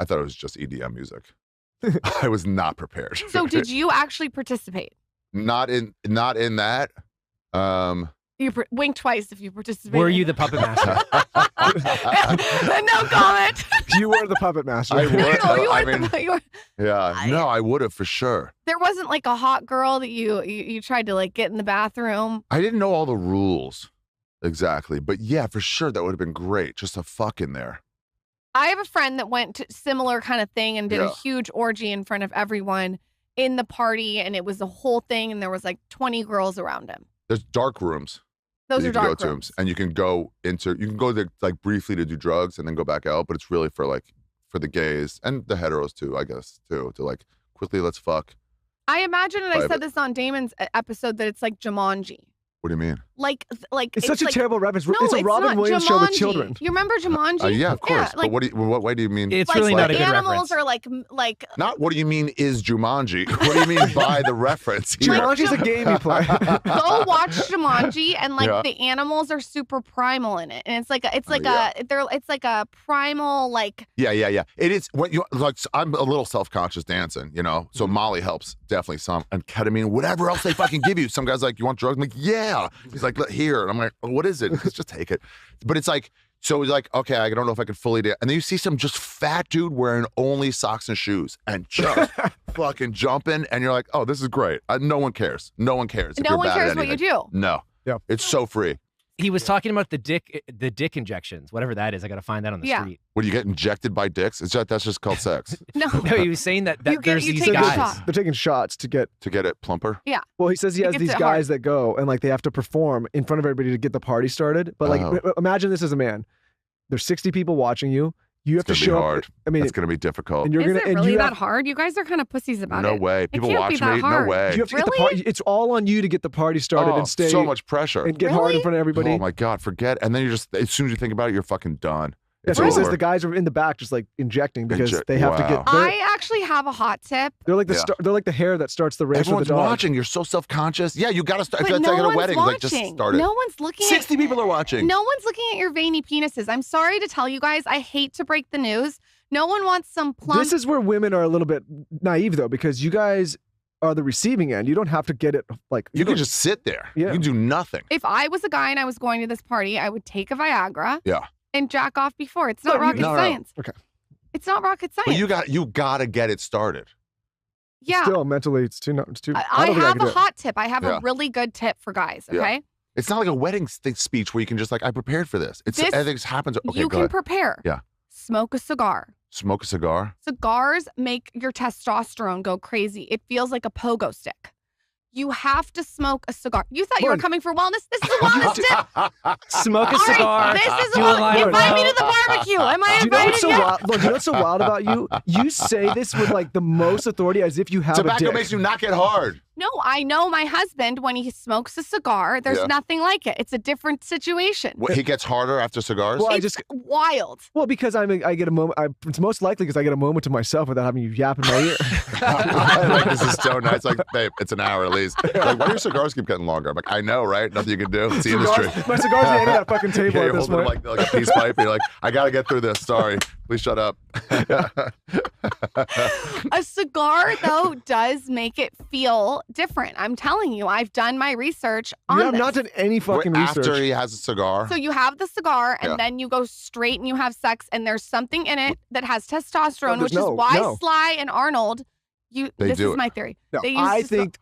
I thought it was just EDM music. I was not prepared. So did you actually participate? Not in that. You wink twice if you participated. Were you the puppet master? No comment. You were the puppet master. I would. You were. Yeah. No, I would have for sure. There wasn't like a hot girl that you tried to like get in the bathroom. I didn't know all the rules exactly, but yeah, for sure that would have been great. Just a fuck in there. I have a friend that went to similar kind of thing and did a huge orgy in front of everyone in the party, and it was a whole thing, and there was like 20 girls around him. There's dark rooms. Those are dark rooms. And you can go there like briefly to do drugs and then go back out, but it's really for the gays and the heteros too, I guess, too, to like quickly let's fuck. I imagine, and I said this on Damon's episode, that it's like Jumanji. What do you mean? Like it's such a terrible reference. No, it's a Robin Williams show with children. You remember Jumanji? Yeah, of course. Yeah, like, but what way do you mean? It's really not a good animals reference. are like. Not what do you mean is Jumanji? What do you mean by the reference here? Jumanji's a game you play. Go watch Jumanji, and like the animals are super primal in it, and it's like a primal like. Yeah. It is what you like. I'm a little self-conscious dancing, so Molly helps definitely some, and ketamine, whatever else they fucking give you. Some guy's like, you want drugs? I'm like, yeah. He's like, here, and I'm like, what is it? Just take it. But it's like, so it's like, okay, I don't know if I could fully do it. And then you see some just fat dude wearing only socks and shoes and just fucking jumping, and you're like, oh, this is great. No one cares. No one cares. No one cares what you do. No. Yeah. It's so free. He was talking about the dick injections, whatever that is. I got to find that on the street. When you get injected by dicks, that's just called sex. No, he was saying that there's these guys. They're taking shots to get it plumper. Yeah. Well, he says he has these guys that go and like they have to perform in front of everybody to get the party started. But like, imagine this as a man. There's 60 people watching you. You have to show hard. up. I mean, it's going to be difficult. And you're is it really that hard? You guys are kind of pussies about it. No way. People watch me. Hard. No way. You have to get the party. It's all on you to get the party started and stay. So much pressure. And get hard in front of everybody. Oh my God, forget. And then you're just, as soon as you think about it, you're fucking done. That's what he says. The guys are in the back just like injecting because they have to get. I actually have a hot tip. They're like they're like the hair that starts the race. Everyone's for the dog. watching. You're so self-conscious. Yeah, you got to start. But It's no like at a one's wedding. watching. Like just start it. No one's looking. 60 people are watching. No one's looking at your veiny penises. I'm sorry to tell you guys. I hate to break the news. No one wants some plump. This is where women are a little bit naive though, because you guys are the receiving end. You don't have to get it like you can just sit there. Yeah. You can do nothing. If I was a guy and I was going to this party, I would take a Viagra. Yeah. And jack off before. It's not rocket science. Okay. It's not rocket science. But you got to get it started. Yeah. Still, mentally, it's too. I have a hot tip. I have a really good tip for guys. Okay. Yeah. It's not like a wedding speech where you can just like, I prepared for this. Everything happens. Okay, you can prepare. Yeah. Smoke a cigar. Smoke a cigar. Cigars make your testosterone go crazy. It feels like a pogo stick. You have to smoke a cigar. You thought you were coming for wellness? This is a wellness tip. Smoke a cigar. This is a wellness. Invite me to the barbecue. Am I invited yet? Look, you know what's so wild about you? You say this with like the most authority as if you have Tobacco a dick. makes you not get hard. No, I know my husband, when he smokes a cigar, there's nothing like it. It's a different situation. What, he gets harder after cigars? Well, it's wild. Well, because I get a moment. It's most likely because I get a moment to myself without having you yap in my ear. Like, this is so nice. Like, babe, it's an hour at least. Like, why do your cigars keep getting longer? I'm like, I know, right? Nothing you can do. It's the industry. My cigar's at the end of that fucking table at this point. Like a peace pipe. You're like, I got to get through this. Sorry. Please shut up. A cigar, though, does make it feel different. I'm telling you, I've done my research on You have this. not done any fucking research. After he has a cigar. So you have the cigar, and then you go straight and you have sex, and there's something in it that has testosterone, which is why Sly and Arnold, this is my theory. No, they use I think...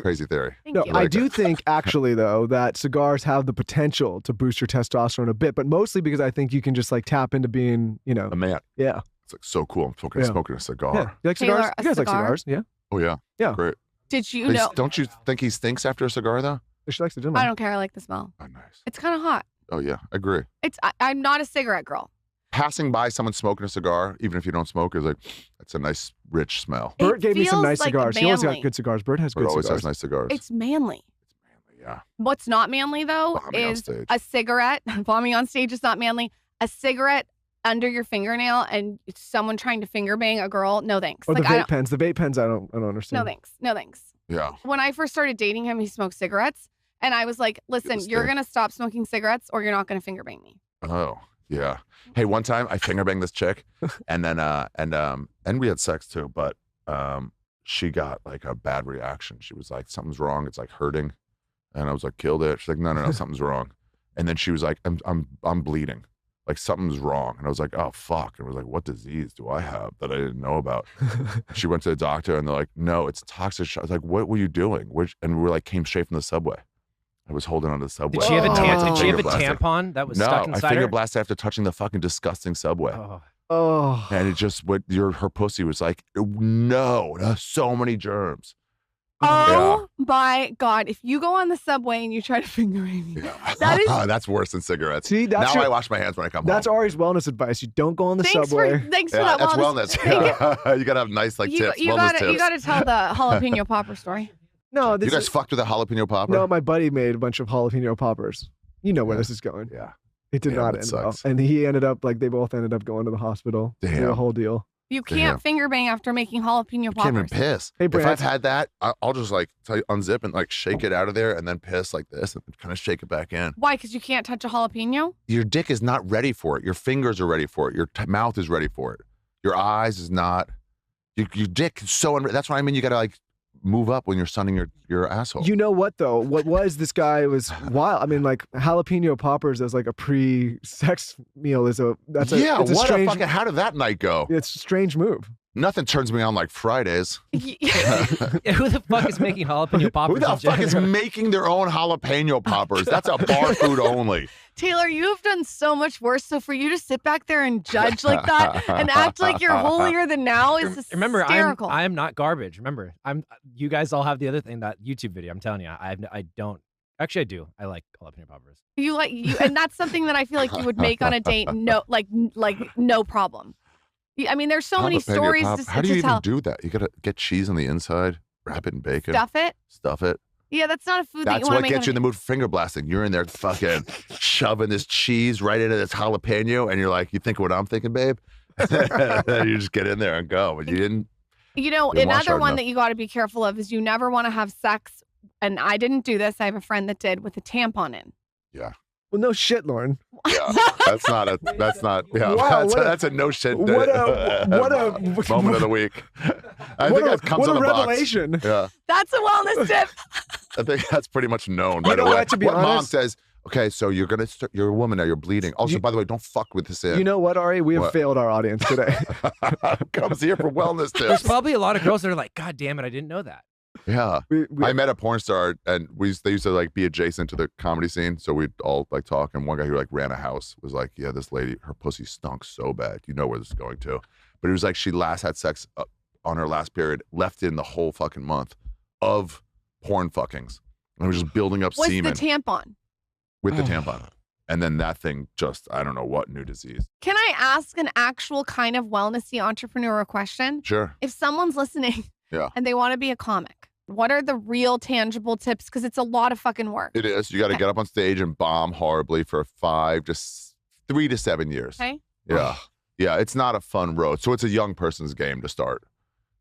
Crazy theory. No, I do think actually though that cigars have the potential to boost your testosterone a bit, but mostly because I think you can just like tap into being, a man. Yeah. It's like so cool. I'm smoking a cigar. Yeah. You like cigars? You guys like cigars? Yeah. Oh yeah. Yeah. Great. Did you know? Don't you think he stinks after a cigar though? She likes it. I don't care. I like the smell. Oh, nice. It's kind of hot. Oh yeah, agree. I'm not a cigarette girl. Passing by someone smoking a cigar, even if you don't smoke, is like, it's a nice, rich smell. Bert gave me some nice like cigars. He always manly. got good cigars. Bert has good always cigars. has nice cigars. It's manly. Yeah. What's not manly though is a cigarette. Bombing on stage is not manly. A cigarette under your fingernail and someone trying to finger bang a girl. No thanks. Or the vape pens. The vape pens, I don't understand. No thanks. No thanks. Yeah. When I first started dating him, he smoked cigarettes, and I was like, "Listen, you're gonna stop smoking cigarettes, or you're not gonna finger bang me." Oh. Yeah. Hey, one time I finger banged this chick, and then and we had sex too, but she got like a bad reaction. She was like, "Something's wrong. It's like hurting," and I was like, "Killed it." She's like, "No, something's wrong." And then she was like, "I'm bleeding. Like something's wrong." And I was like, "Oh fuck!" And I was like, "What disease do I have that I didn't know about?" She went to the doctor, and they're like, "No, it's toxic shock." I was like, "What were you doing?" And we were like, came straight from the subway. I was holding on to the subway. Did she have a, Oh. did she have a tampon that was stuck inside I finger her? blasted after touching the fucking disgusting subway. Oh. And it just, her pussy was like, no, so many germs. Oh my God. If you go on the subway and you try to finger me, that's worse than cigarettes. See, that's I wash my hands when I come That's home. Ari's wellness advice. You don't go on the subway. Thanks for that that's wellness. You gotta have nice tips. You gotta tell the jalapeno popper story. No, you guys fucked with a jalapeno popper? No, my buddy made a bunch of jalapeno poppers. You know where this is going. Yeah. It did not end well. And he ended up, they both ended up going to the hospital. Damn. The whole deal. You can't finger bang after making jalapeno poppers. Can't even piss. Hey, if I've had that, I'll just unzip and shake it out of there and then piss like this and kind of shake it back in. Why? Because you can't touch a jalapeno? Your dick is not ready for it. Your fingers are ready for it. Your mouth is ready for it. Your eyes is not. Your dick is so that's what I mean. You gotta move up when you're sunning your asshole. You know what though? What was this guy was wild. I mean, jalapeno poppers as a pre-sex meal is it's a strange, how did that night go? It's a strange move. Nothing turns me on like Fridays. Who the fuck is making jalapeno poppers? Who the fuck is making their own jalapeno poppers? That's a bar food only. Taylor, you have done so much worse. So for you to sit back there and judge like that and act like you're holier than now is hysterical. I am not garbage. Remember, you guys all have the other thing, that YouTube video. I'm telling you, I don't. Actually, I do. I like jalapeno poppers. And that's something that I feel like you would make on a date. No, no problem. I mean, there's so many stories to tell. How do you even do that? You gotta get cheese on the inside, wrap it in bacon, stuff it. Yeah, that's not a food that you want to make. That's what gets you in the mood for finger blasting. You're in there fucking shoving this cheese right into this jalapeno, and you're like, you think what I'm thinking, babe? You just get in there and go. But you didn't. Another one that you got to be careful of is you never want to have sex. And I didn't do this. I have a friend that did, with a tampon in. Yeah. Well, no shit, Lauren. Yeah, that's not. Yeah, wow, that's a no shit. What a moment of the week. I think that comes in the revelation. Box. Yeah, that's a wellness tip. I think that's pretty much known right away. To be honest, mom says, okay, so you're gonna you're a woman now. You're bleeding. Also, by the way, don't fuck with this in. You know what, Ari? We have failed our audience today. Comes here for wellness tips. There's probably a lot of girls that are like, God damn it, I didn't know that. Yeah, I met a porn star, and they used to be adjacent to the comedy scene, so we'd all talk. And one guy who ran a house was like, "Yeah, this lady, her pussy stunk so bad. You know where this is going to." But it was like she last had sex on her last period, left in the whole fucking month of porn fuckings, and it was just building up semen. With the tampon. With the tampon, and then that thing I don't know what new disease. Can I ask an actual kind of wellnessy entrepreneur question? Sure. If someone's listening. Yeah. And they want to be a comic, what are the real tangible tips? Because it's a lot of fucking work. It is. You got to get up on stage and bomb horribly for 3 to 7 years. Okay. Yeah. Yeah. It's not a fun road. So it's a young person's game to start.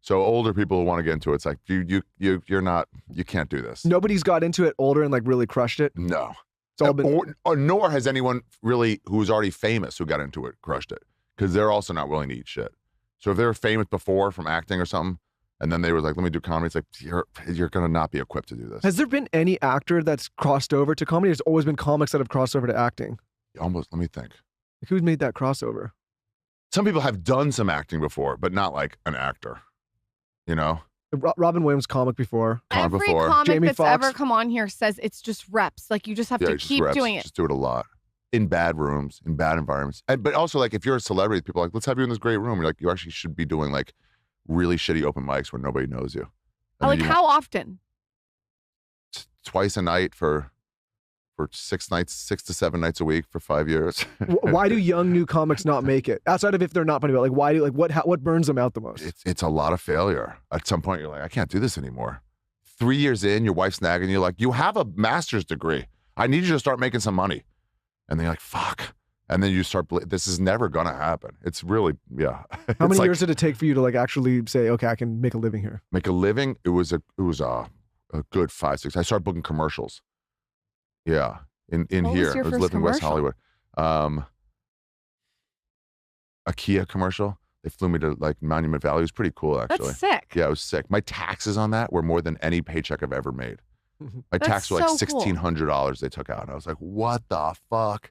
So older people who want to get into it, it's like you're not, you can't do this. Nobody's got into it older and really crushed it. No. It's all been... nor has anyone really who was already famous who got into it crushed it, because they're also not willing to eat shit. So if they were famous before from acting or something, and then they were like, let me do comedy. It's like, you're going to not be equipped to do this. Has there been any actor that's crossed over to comedy? There's always been comics that have crossed over to acting. Almost, let me think. Who's made that crossover? Some people have done some acting before, but not like an actor, you know? Robin Williams comic before. Every comic Jamie that's Foxx. Ever come on here says it's just reps. Like you just have to keep doing it. Just do it a lot. In bad rooms, in bad environments. But also if you're a celebrity, people are like, let's have you in this great room. You're like, you actually should be doing really shitty open mics where nobody knows you. How often? Twice a night for 6 to 7 nights a week for 5 years. Why do young new comics not make it? Outside of if they're not funny, but why do what burns them out the most? It's a lot of failure. At some point, you're like, I can't do this anymore. 3 years in, your wife's nagging you like, you have a master's degree. I need you to start making some money. And then you're like, fuck. And then you start, this is never going to happen. It's really, yeah. How many years did it take for you to actually say, okay, I can make a living here? Make a living? It was a good 5, 6. I started booking commercials. Yeah. In here. I was living in West Hollywood. a Kia commercial. They flew me to like Monument Valley. It was pretty cool, actually. That's sick. Yeah, it was sick. My taxes on that were more than any paycheck I've ever made. My taxes were like $1,600 they took out. And I was like, what the fuck?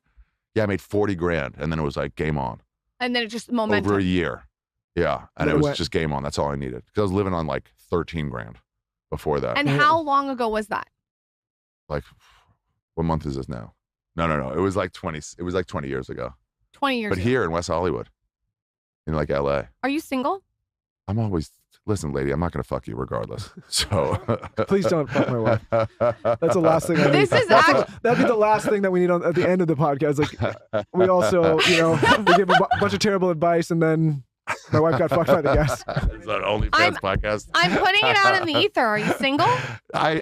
Yeah, I made 40 grand. And then it was like game on. And then it just momentum. Over a year. Yeah. And it was just game on. That's all I needed. Because I was living on like 13 grand before that. And how long ago was that? Like, what month is this now? No. It was like 20 years ago. 20 years But ago. here in West Hollywood, in like LA. Are you single? I'm always, listen, lady, I'm not going to fuck you regardless. So. Please don't fuck my wife. That's the last thing I need. That'd be the last thing that we need at the end of the podcast. Like, we also, we give a bunch of terrible advice and then my wife got fucked by the guest. Is that OnlyFans podcast? I'm putting it out in the ether. Are you single? I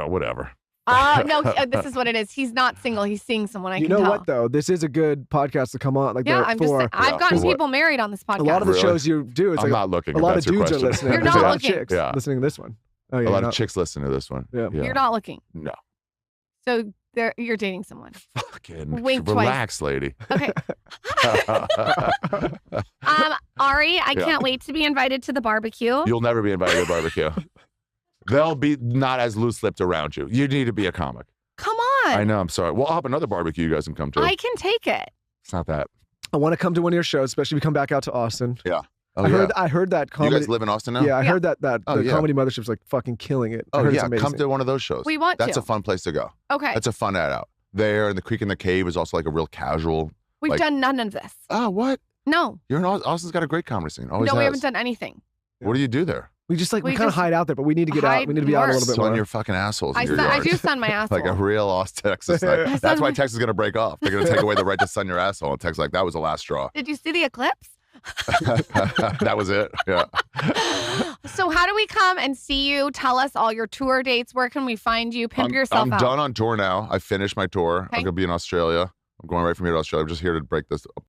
whatever. No, this is what it is. He's not single. He's seeing someone. I can tell. You know what though? This is a good podcast to come on. Like, yeah, I'm just saying, I've gotten people married on this podcast. A lot of the shows you do, it's I'm like not looking. A lot of dudes are listening. You're not a lot looking. of chicks listening to this one. Oh, yeah, a lot of chicks listen to this one. Yeah. You're not looking. No. So you're dating someone. Fucking wink relax, twice. Lady. Okay. Ari, I can't wait to be invited to the barbecue. You'll never be invited to the barbecue. They'll be not as loose-lipped around you. You need to be a comic. Come on. I know. I'm sorry. We'll have another barbecue you guys can come to. I can take it. It's not that. I want to come to one of your shows, especially if you come back out to Austin. Yeah. I heard that comedy. You guys live in Austin now? Yeah, I heard that the Comedy Mothership's like fucking killing it. Oh yeah, come to one of those shows. We want That's a fun place to go. Okay. That's a fun night out. There, and the Creek in the Cave is also like a real casual. We've done none of this. Oh, what? No. You're in Austin's got a great comedy scene. Always no, we has. haven't done anything. What do you do there? We just like we kind of hide out there, but we need to get out. We need to be out a little bit more. Sun your fucking assholes. I do sun my asshole. Like a real Austin, Texas. That's why Texas is gonna break off. They're gonna take away the right to sun your asshole. And Texas, like that was the last straw. Did you see the eclipse? That was it. Yeah. So how do we come and see you? Tell us all your tour dates. Where can we find you? Pimp yourself out. I'm done on tour now. I finished my tour. Okay. I'm gonna be in Australia. I'm going right from here to Australia. I'm just here to break this up.